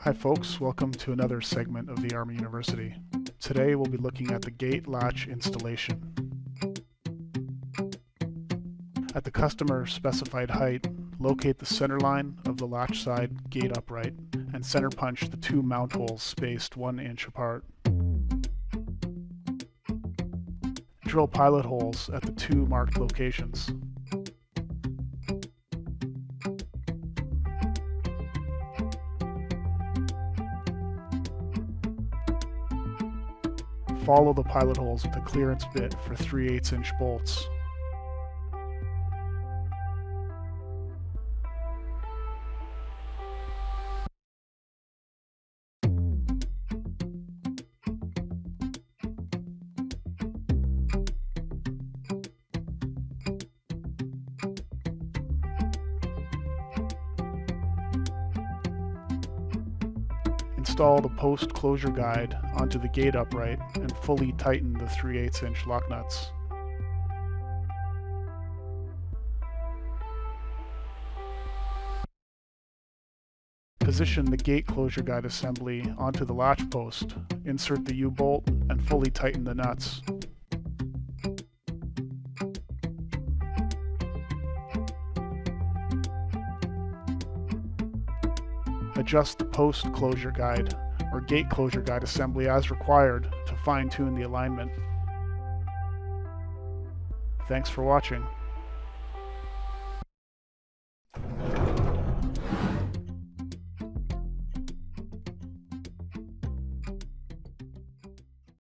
Hi folks, welcome to another segment of the ARMA University. Today we'll be looking at the gate latch installation. At the customer specified height, locate the center line of the latch side gate upright and center punch the two mount holes spaced 1 inch apart. Drill pilot holes at the two marked locations. Follow the pilot holes with a clearance bit for 3/8 inch bolts. Install the post closure guide onto the gate upright and fully tighten the 3/8 inch lock nuts. Position the gate closure guide assembly onto the latch post, insert the U-bolt, and fully tighten the nuts. Adjust the post closure guide or gate closure guide assembly as required to fine-tune the alignment. Thanks for watching.